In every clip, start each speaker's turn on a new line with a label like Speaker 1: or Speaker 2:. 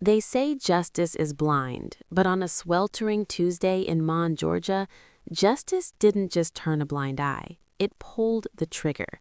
Speaker 1: They say justice is blind, but on a sweltering Tuesday in Mon, Georgia, justice didn't just turn a blind eye. It pulled the trigger.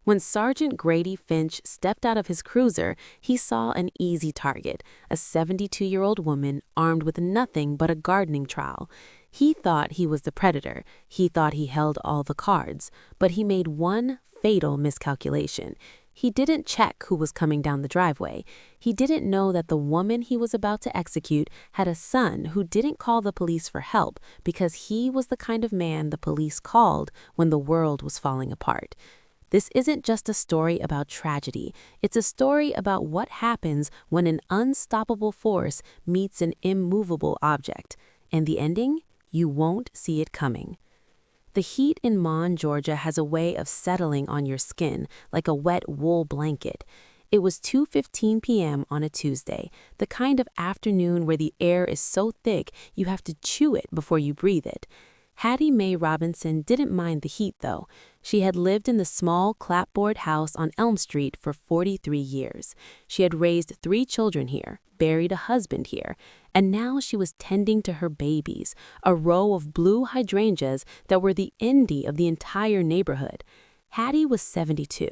Speaker 1: When Srgeant Grady Fich stepped out of his cruiser, he saw an easy target, a 72-year-old woman armed with nothing but a gardening trowel. He thought he was the predator. He thought he held all the cards. But he made one fatal miscalculation. He didn't check who was coming down the driveway. He didn't know that the woman he was about to execute had a son who didn't call the police for help because he was the kind of man the police called when the world was falling apart. This isn't just a story about tragedy. It's a story about what happens when an unstoppable force meets an immovable object. And the ending? You won't see it coming. The heat in Mon, Georgia has a way of settling on your skin like a wet wool blanket. It was 2:15 p.m. on a Tuesday, the kind of afternoon where the air is so thick you have to chew it before you breathe it. Hattie Mae Robinson didn't mind the heat, though. She had lived in the small clapboard house on Elm Street for 43 years. She had raised 3 children here, buried a husband here, and now she was tending to her babies, a row of blue hydrangeas that were the envy of the entire neighborhood. Hattie was 72.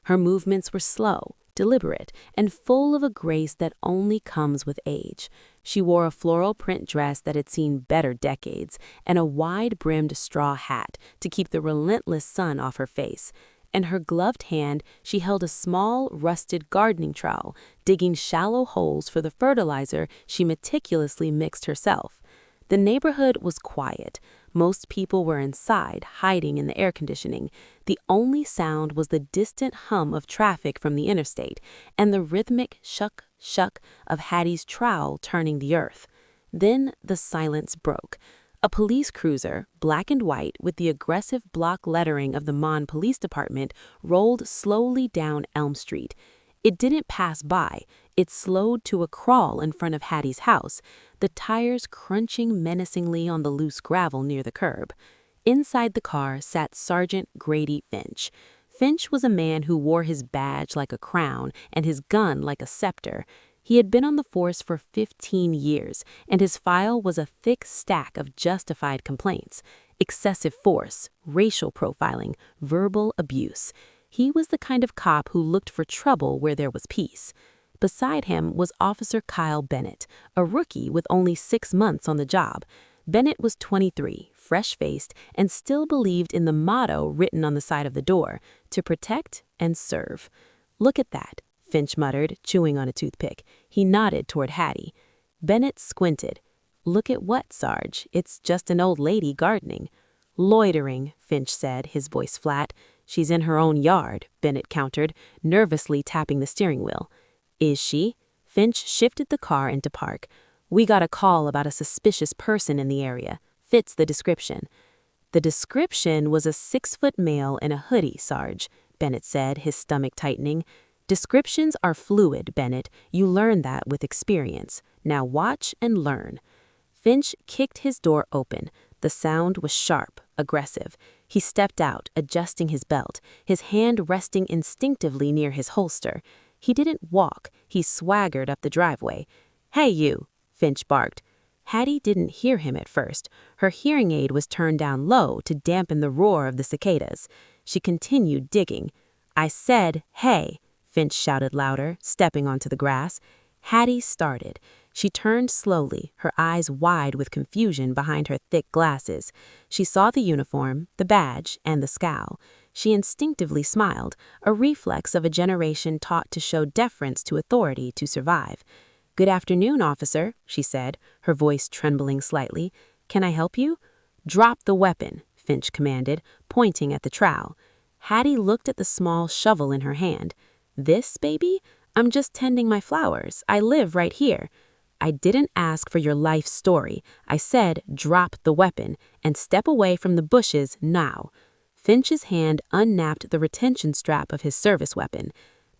Speaker 1: Her movements were slow, deliberate, and full of a grace that only comes with age. She wore a floral print dress that had seen better decades and a wide-brimmed straw hat to keep the relentless sun off her face. In her gloved hand, she held a small, rusted gardening trowel, digging shallow holes for the fertilizer she meticulously mixed herself. The neighborhood was quiet. Most people were inside, hiding in the air conditioning. The only sound was the distant hum of traffic from the interstate and the rhythmic shuck, shuck of Hattie's trowel turning the earth. Then the silence broke. A police cruiser, black and white with the aggressive block lettering of the Mon Police Department, rolled slowly down Elm Street. It didn't pass by. It slowed to a crawl in front of Hattie's house, the tires crunching menacingly on the loose gravel near the curb. Inside the car sat Srgeant Grady Fich. Fich was a man who wore his badge like a crown and his gun like a scepter. He had been on the force for 15 years, and his file was a thick stack of justified complaints: excessive force, racial profiling, verbal abuse. He was the kind of cop who looked for trouble where there was peace. Beside him was Officer Kyle Bennett, a rookie with only 6 months on the job. Bennett was 23, fresh-faced, and still believed in the motto written on the side of the door, to protect and serve. "Look at that," Fich muttered, chewing on a toothpick. He nodded toward Hattie. Bennett squinted. "Look at what, Sarge? It's just an old lady gardening." "Loitering," Fich said, his voice flat. "She's in her own yard," Bennett countered, nervously tapping the steering wheel. "Is she?" Fich shifted the car into park. "We got a call about a suspicious person in the area. Fits the description." "The description was a 6-foot male in a hoodie, Sarge," Bennett said, his stomach tightening. "Descriptions are fluid, Bennett. You learn that with experience. Now watch and learn." Fich kicked his door open. The sound was sharp, aggressive. He stepped out, adjusting his belt, his hand resting instinctively near his holster. He didn't walk. He swaggered up the driveway. "Hey, you!" Fich barked. Hattie didn't hear him at first. Her hearing aid was turned down low to dampen the roar of the cicadas. She continued digging. "I said, hey!" Fich shouted louder, stepping onto the grass. Hattie started. She turned slowly, her eyes wide with confusion behind her thick glasses. She saw the uniform, the badge, and the scowl. She instinctively smiled, a reflex of a generation taught to show deference to authority to survive. "Good afternoon, officer," she said, her voice trembling slightly. "Can I help you?" "Drop the weapon," Fich commanded, pointing at the trowel. Hattie looked at the small shovel in her hand. "This, baby? I'm just tending my flowers. I live right here." "I didn't ask for your life story. I said drop the weapon and step away from the bushes now." Finch's hand unnapped the retention strap of his service weapon.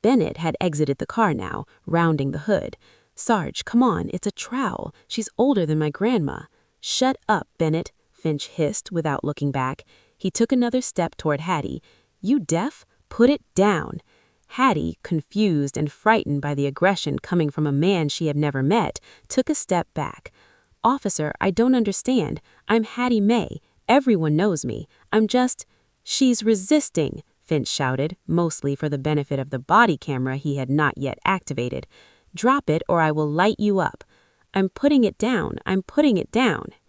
Speaker 1: Bennett had exited the car now, rounding the hood. "Sarge, come on, it's a trowel. She's older than my grandma." "Shut up, Bennett," Fich hissed without looking back. He took another step toward Hattie. "You deaf? Put it down." Hattie, confused and frightened by the aggression coming from a man she had never met, took a step back. "Officer, I don't understand. I'm Hattie May. Everyone knows me. I'm just—" "She's resisting," Finch shouted, mostly for the benefit of the body camera he had not yet activated. "Drop it or I will light you up." I'm putting it down,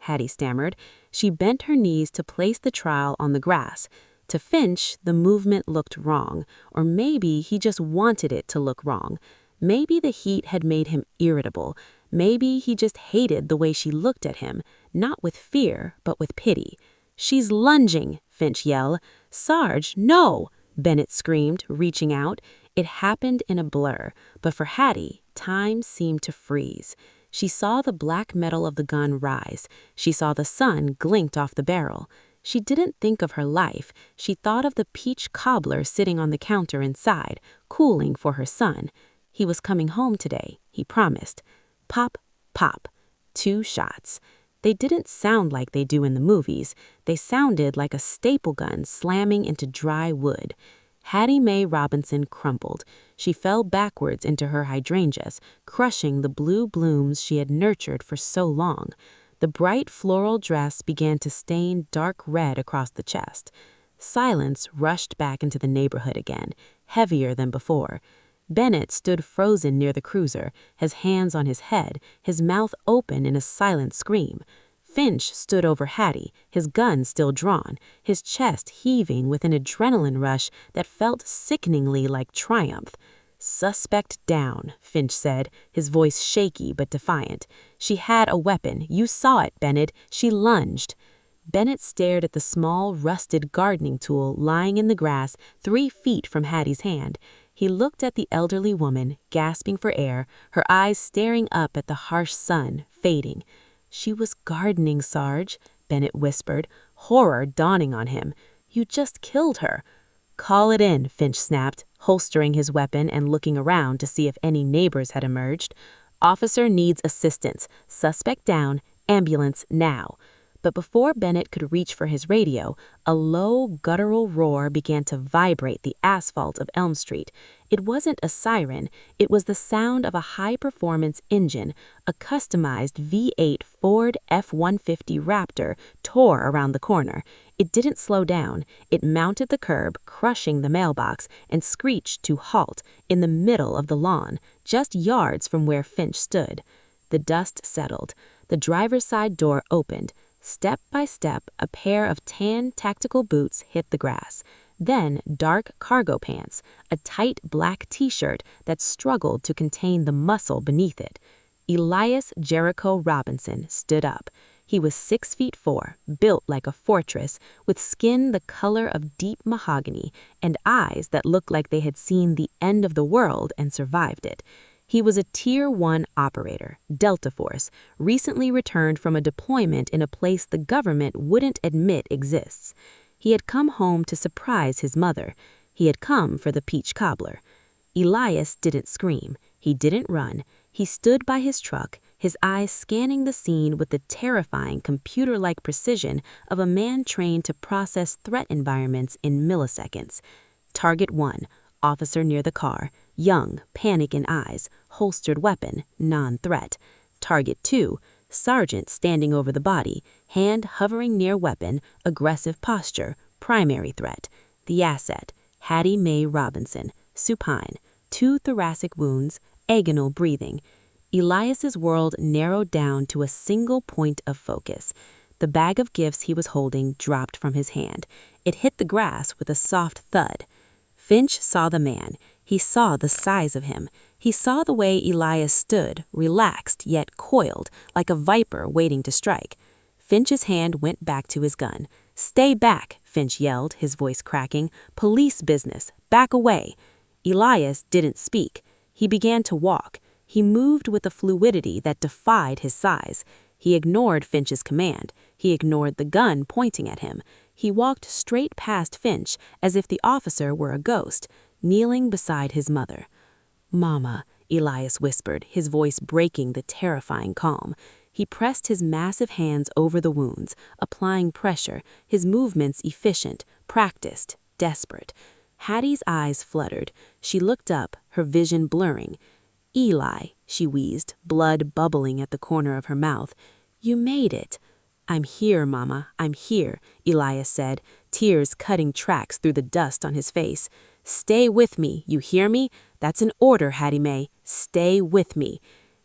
Speaker 1: Hattie stammered. She bent her knees to place the trowel on the grass. To Finch, the movement looked wrong, or maybe he just wanted it to look wrong. Maybe the heat had made him irritable. Maybe he just hated the way she looked at him, not with fear, but with pity. "She's lunging," Finch yelled. "Sarge, no!" Bennett screamed, reaching out. It happened in a blur, but for Hattie, time seemed to freeze. She saw the black metal of the gun rise. She saw the sun glint off the barrel. She didn't think of her life. She thought of the peach cobbler sitting on the counter inside, cooling for her son. He was coming home today, he promised. Pop, pop. 2 shots. They didn't sound like they do in the movies. They sounded like a staple gun slamming into dry wood. Hattie Mae Robinson crumpled. She fell backwards into her hydrangeas, crushing the blue blooms she had nurtured for so long. The bright floral dress began to stain dark red across the chest. Silence rushed back into the neighborhood again, heavier than before. Bennett stood frozen near the cruiser, his hands on his head, his mouth open in a silent scream. Finch stood over Hattie, his gun still drawn, his chest heaving with an adrenaline rush that felt sickeningly like triumph. "Suspect down," Finch said, his voice shaky but defiant. "She had a weapon. You saw it, Bennett. She lunged." Bennett stared at the small, rusted gardening tool lying in the grass 3 feet from Hattie's hand. He looked at the elderly woman, gasping for air, her eyes staring up at the harsh sun, fading. "She was gardening, Sarge," Bennett whispered, horror dawning on him. "You just killed her." "Call it in," Finch snapped, holstering his weapon and looking around to see if any neighbors had emerged. "Officer needs assistance. Suspect down. Ambulance now." But before Bennett could reach for his radio, a low, guttural roar began to vibrate the asphalt of Elm Street. It wasn't a siren. It was the sound of a high-performance engine. A customized V8 Ford F-150 Raptor tore around the corner. It didn't slow down. It mounted the curb, crushing the mailbox, and screeched to halt in the middle of the lawn, just yards from where Finch stood. The dust settled. The driver's side door opened. Step by step, a pair of tan tactical boots hit the grass. Then dark cargo pants, a tight black t-shirt that struggled to contain the muscle beneath it. Elias Jericho Robinson stood up. He was 6'4", built like a fortress, with skin the color of deep mahogany and eyes that looked like they had seen the end of the world and survived it. He was a Tier 1 operator, Delta Force, recently returned from a deployment in a place the government wouldn't admit exists. He had come home to surprise his mother. He had come for the peach cobbler. Elias didn't scream. He didn't run. He stood by his truck, his eyes scanning the scene with the terrifying computer-like precision of a man trained to process threat environments in milliseconds. Target 1, officer near the car. Young, panic in eyes, holstered weapon, non-threat. Target 2, sergeant standing over the body, hand hovering near weapon, aggressive posture, primary threat. The asset, Hattie Mae Robinson, supine, 2 thoracic wounds, agonal breathing. Elias's world narrowed down to a single point of focus. The bag of gifts he was holding dropped from his hand. It hit the grass with a soft thud. Finch saw the man. He saw the size of him. He saw the way Elias stood, relaxed yet coiled, like a viper waiting to strike. Finch's hand went back to his gun. "Stay back," Finch yelled, his voice cracking. "Police business. Back away." Elias didn't speak. He began to walk. He moved with a fluidity that defied his size. He ignored Finch's command. He ignored the gun pointing at him. He walked straight past Finch as if the officer were a ghost, kneeling beside his mother. "Mama," Elias whispered, his voice breaking the terrifying calm. He pressed his massive hands over the wounds, applying pressure, his movements efficient, practiced, desperate. Hattie's eyes fluttered. She looked up, her vision blurring. "Eli," she wheezed, blood bubbling at the corner of her mouth. "You made it." "I'm here, Mama, I'm here," Elias said, tears cutting tracks through the dust on his face. "Stay with me, you hear me? That's an order, Hattie Mae. Stay with me."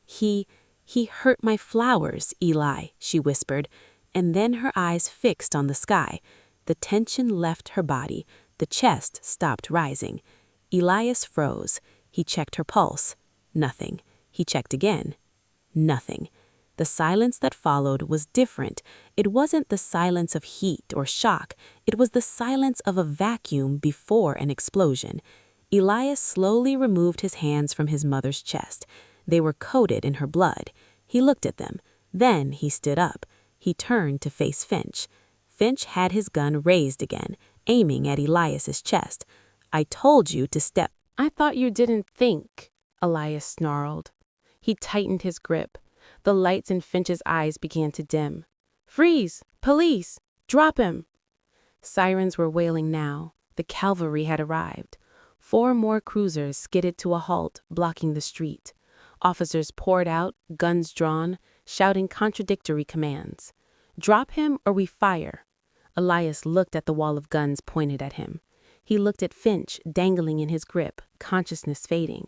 Speaker 1: He hurt my flowers, Eli," she whispered, and then her eyes fixed on the sky. The tension left her body. The chest stopped rising. Elias froze. He checked her pulse. Nothing. He checked again. Nothing. The silence that followed was different. It wasn't the silence of heat or shock. It was the silence of a vacuum before an explosion. Elias slowly removed his hands from his mother's chest. They were coated in her blood. He looked at them. Then he stood up. He turned to face Finch. Finch had his gun raised again, aiming at Elias's chest. "I told you to step."
Speaker 2: "I thought you didn't think," Elias snarled. He tightened his grip. The lights in Finch's eyes began to dim. "Freeze! Police! Drop him!" Sirens were wailing now. The cavalry had arrived. 4 more cruisers skidded to a halt, blocking the street. Officers poured out, guns drawn, shouting contradictory commands. "Drop him or we fire." Elias looked at the wall of guns pointed at him. He looked at Finch dangling in his grip, consciousness fading.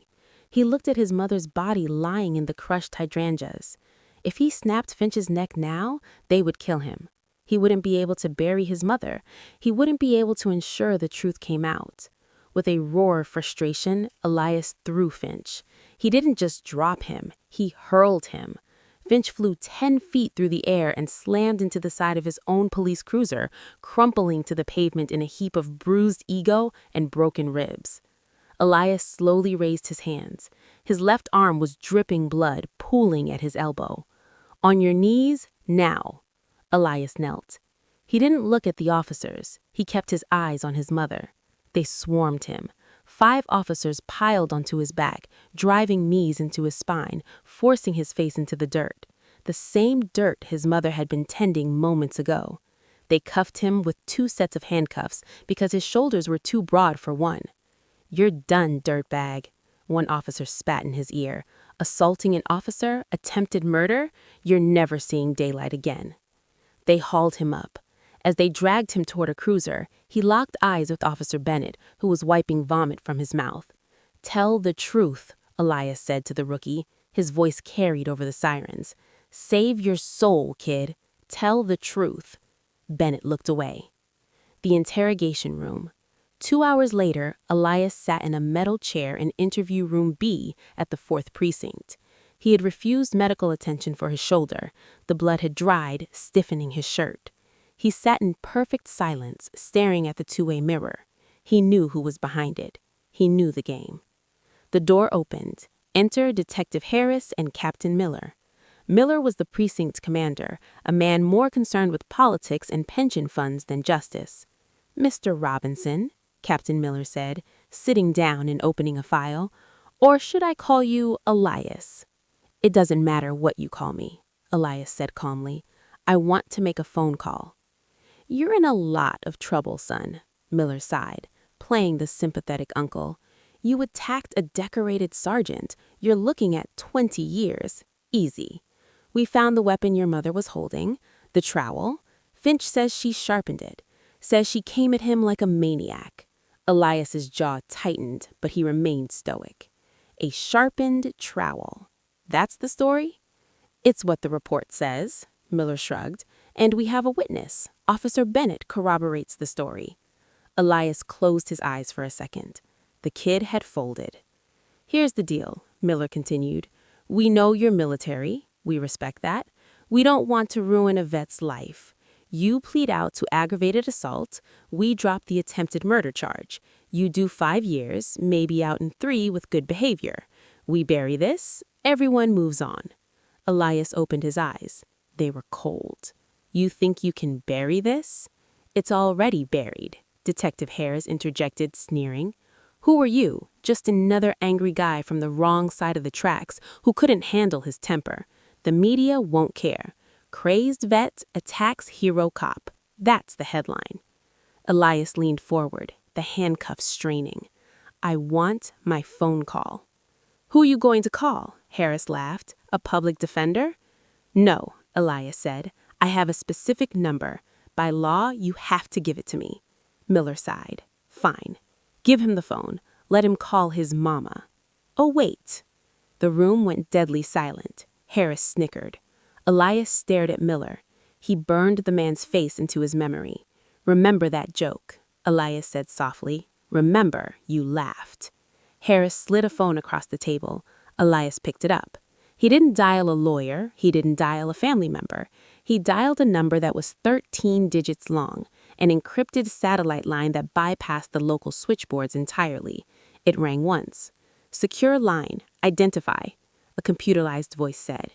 Speaker 2: He looked at his mother's body lying in the crushed hydrangeas. If he snapped Finch's neck now, they would kill him. He wouldn't be able to bury his mother. He wouldn't be able to ensure the truth came out. With a roar of frustration, Elias threw Finch. He didn't just drop him, he hurled him. Finch flew 10 feet through the air and slammed into the side of his own police cruiser, crumpling to the pavement in a heap of bruised ego and broken ribs. Elias slowly raised his hands. His left arm was dripping blood, pooling at his elbow. "On your knees, now." Elias knelt. He didn't look at the officers. He kept his eyes on his mother. They swarmed him. 5 officers piled onto his back, driving knees into his spine, forcing his face into the dirt. The same dirt his mother had been tending moments ago. They cuffed him with 2 sets of handcuffs because his shoulders were too broad for one. "You're done, dirtbag," one officer spat in his ear. "Assaulting an officer, attempted murder, you're never seeing daylight again." They hauled him up. As they dragged him toward a cruiser, he locked eyes with Officer Bennett, who was wiping vomit from his mouth. "Tell the truth," Elias said to the rookie. His voice carried over the sirens. "Save your soul, kid. Tell the truth." Bennett looked away. The interrogation room. 2 hours later, Elias sat in a metal chair in interview room B at the 4th precinct. He had refused medical attention for his shoulder. The blood had dried, stiffening his shirt. He sat in perfect silence, staring at the 2-way mirror. He knew who was behind it. He knew the game. The door opened. Enter Detective Harris and Captain Miller. Miller was the precinct commander, a man more concerned with politics and pension funds than justice. "Mr. Robinson," Captain Miller said, sitting down and opening a file. "Or should I call you Elias?" "It doesn't matter what you call me," Elias said calmly. "I want to make a phone call." "You're in a lot of trouble, son," Miller sighed, playing the sympathetic uncle. "You attacked a decorated sergeant. You're looking at 20 years. Easy. We found the weapon your mother was holding, the trowel. Finch says she sharpened it. Says she came at him like a maniac." Elias's jaw tightened, but he remained stoic. "A sharpened trowel. That's the story?" "It's what the report says," Miller shrugged. "And we have a witness. Officer Bennett corroborates the story." Elias closed his eyes for a second. The kid had folded. "Here's the deal," Miller continued. "We know you're military. We respect that. We don't want to ruin a vet's life. You plead out to aggravated assault. We drop the attempted murder charge. You do 5 years, maybe out in 3 with good behavior. We bury this. Everyone moves on." Elias opened his eyes. They were cold. "You think you can bury this?" "It's already buried," Detective Harris interjected, sneering. "Who are you? Just another angry guy from the wrong side of the tracks who couldn't handle his temper. The media won't care. Crazed vet attacks hero cop. That's the headline." Elias leaned forward, the handcuffs straining. "I want my phone call." "Who are you going to call?" Harris laughed. "A public defender?" "No," Elias said. "I have a specific number. By law, you have to give it to me." Miller sighed. "Fine. Give him the phone. Let him call his mama." "Oh, wait." The room went deadly silent. Harris snickered. Elias stared at Miller. He burned the man's face into his memory. "Remember that joke," Elias said softly. "Remember, you laughed." Harris slid a phone across the table. Elias picked it up. He didn't dial a lawyer. He didn't dial a family member. He dialed a number that was 13 digits long, an encrypted satellite line that bypassed the local switchboards entirely. It rang once. "Secure line. Identify," a computerized voice said.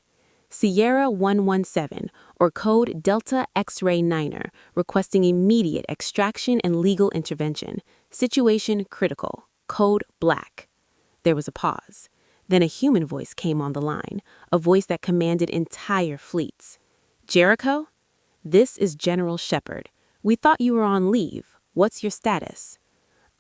Speaker 2: "Sierra 117, or code Delta X-ray 9er, requesting immediate extraction and legal intervention. Situation critical. Code black." There was a pause. Then a human voice came on the line, a voice that commanded entire fleets. "Jericho? This is General Shepard. We thought you were on leave. What's your status?"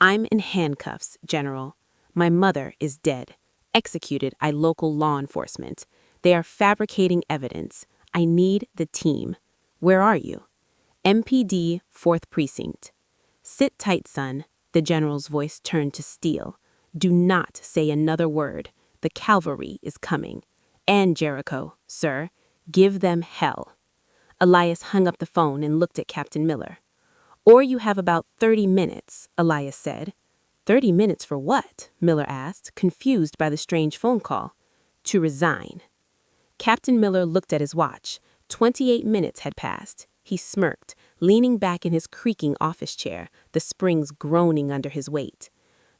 Speaker 2: "I'm in handcuffs, General. My mother is dead. Executed by local law enforcement. They are fabricating evidence. I need the team. Where are you?" "MPD, 4th Precinct." "Sit tight, son." The general's voice turned to steel. "Do not say another word. The cavalry is coming. And Jericho, sir, give them hell." Elias hung up the phone and looked at Captain Miller. "Or you have about 30 minutes, Elias said. 30 minutes for what? Miller asked, confused by the strange phone call. "To resign." Captain Miller looked at his watch. 28 minutes had passed. He smirked, leaning back in his creaking office chair, the springs groaning under his weight.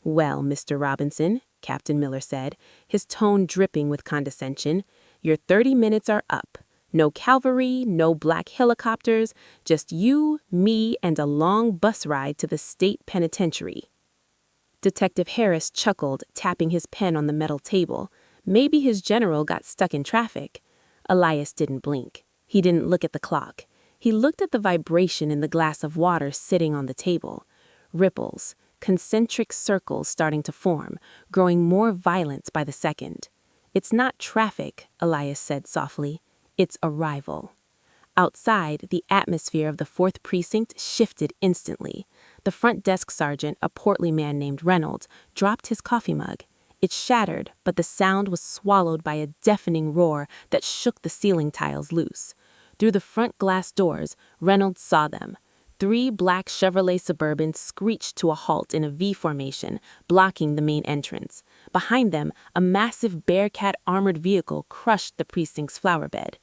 Speaker 2: "Well, Mr. Robinson," Captain Miller said, his tone dripping with condescension, "your 30 minutes are up. No cavalry, no black helicopters, just you, me, and a long bus ride to the state penitentiary." Detective Harris chuckled, tapping his pen on the metal table. Maybe his general got stuck in traffic. Elias didn't blink. He didn't look at the clock. He looked at the vibration in the glass of water sitting on the table. Ripples, concentric circles starting to form, growing more violent by the second. "It's not traffic," Elias said softly. "It's arrival." Outside, the atmosphere of the 4th Precinct shifted instantly. The front desk sergeant, a portly man named Reynolds, dropped his coffee mug. It shattered, but the sound was swallowed by a deafening roar that shook the ceiling tiles loose. Through the front glass doors, Reynolds saw them. 3 black Chevrolet Suburbans screeched to a halt in a V formation, blocking the main entrance. Behind them, a massive Bearcat armored vehicle crushed the precinct's flower bed.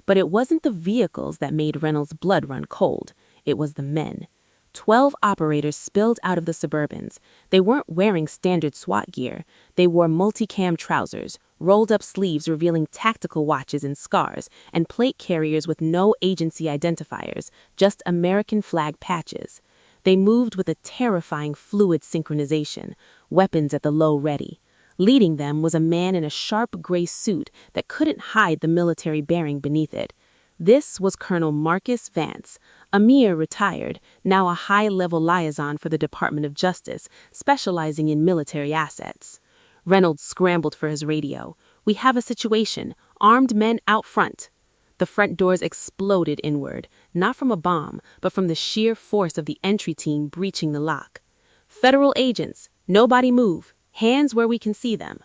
Speaker 2: But it wasn't the vehicles that made Reynolds' blood run cold. It was the men. 12 operators spilled out of the Suburbans. They weren't wearing standard SWAT gear. They wore multicam trousers, rolled-up sleeves revealing tactical watches and scars, and plate carriers with no agency identifiers, just American flag patches. They moved with a terrifying fluid synchronization, weapons at the low ready. Leading them was a man in a sharp gray suit that couldn't hide the military bearing beneath it. This was Colonel Marcus Vance, a mere retired, now a high-level liaison for the Department of Justice, specializing in military assets. Reynolds scrambled for his radio. "We have a situation. Armed men out front." The front doors exploded inward, not from a bomb, but from the sheer force of the entry team breaching the lock. "Federal agents, nobody move. Hands where we can see them."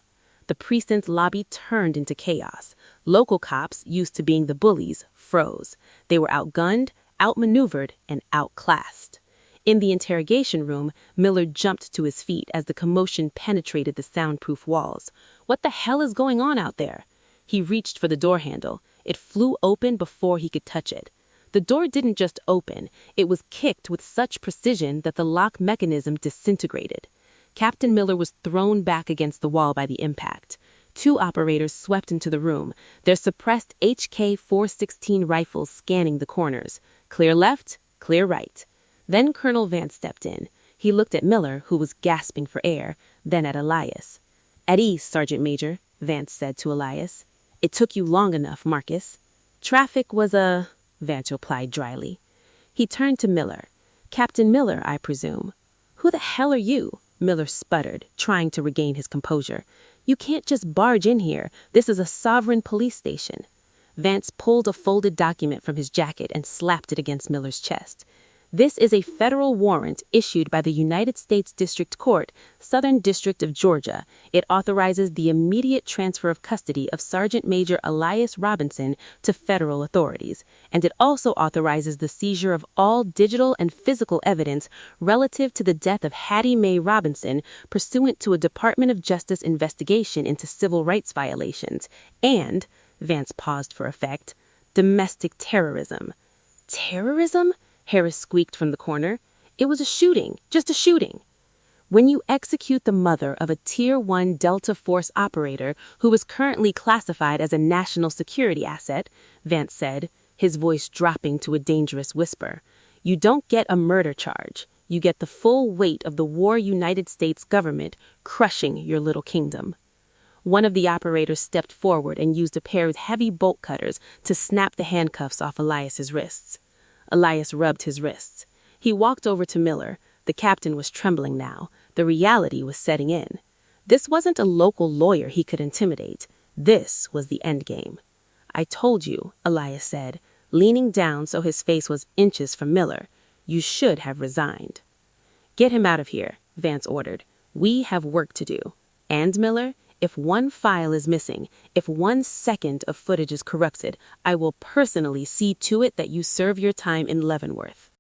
Speaker 2: The precinct's lobby turned into chaos. Local cops, used to being the bullies, froze. They were outgunned, outmaneuvered, and outclassed. In the interrogation room, Miller jumped to his feet as the commotion penetrated the soundproof walls. "What the hell is going on out there?" He reached for the door handle. It flew open before he could touch it. The door didn't just open, it was kicked with such precision that the lock mechanism disintegrated. Captain Miller was thrown back against the wall by the impact. 2 operators swept into the room, their suppressed HK-416 rifles scanning the corners. Clear left, clear right. Then Colonel Vance stepped in. He looked at Miller, who was gasping for air, then at Elias. "At ease, Sergeant Major," Vance said to Elias. "It took you long enough, Marcus." "Traffic was Vance replied dryly. He turned to Miller. "Captain Miller, I presume." "Who the hell are you?" Miller sputtered, trying to regain his composure. "You can't just barge in here. This is a sovereign police station." Vance pulled a folded document from his jacket and slapped it against Miller's chest. "This is a federal warrant issued by the United States District Court, Southern District of Georgia. It authorizes the immediate transfer of custody of Sergeant Major Elias Robinson to federal authorities, and it also authorizes the seizure of all digital and physical evidence relative to the death of Hattie Mae Robinson pursuant to a Department of Justice investigation into civil rights violations, and," Vance paused for effect, "domestic terrorism." "Terrorism?" Harris squeaked from the corner. "It was a shooting, just a shooting." "When you execute the mother of a Tier 1 Delta Force operator who is currently classified as a national security asset," Vance said, his voice dropping to a dangerous whisper, "you don't get a murder charge. You get the full weight of the war United States government crushing your little kingdom." One of the operators stepped forward and used a pair of heavy bolt cutters to snap the handcuffs off Elias's wrists. Elias rubbed his wrists. He walked over to Miller. The captain was trembling now. The reality was setting in. This wasn't a local lawyer he could intimidate. This was the endgame. "I told you," Elias said, leaning down so his face was inches from Miller. "You should have resigned." "Get him out of here," Vance ordered. "We have work to do. And, Miller, if one file is missing, if 1 second of footage is corrupted, I will personally see to it that you serve your time in Leavenworth."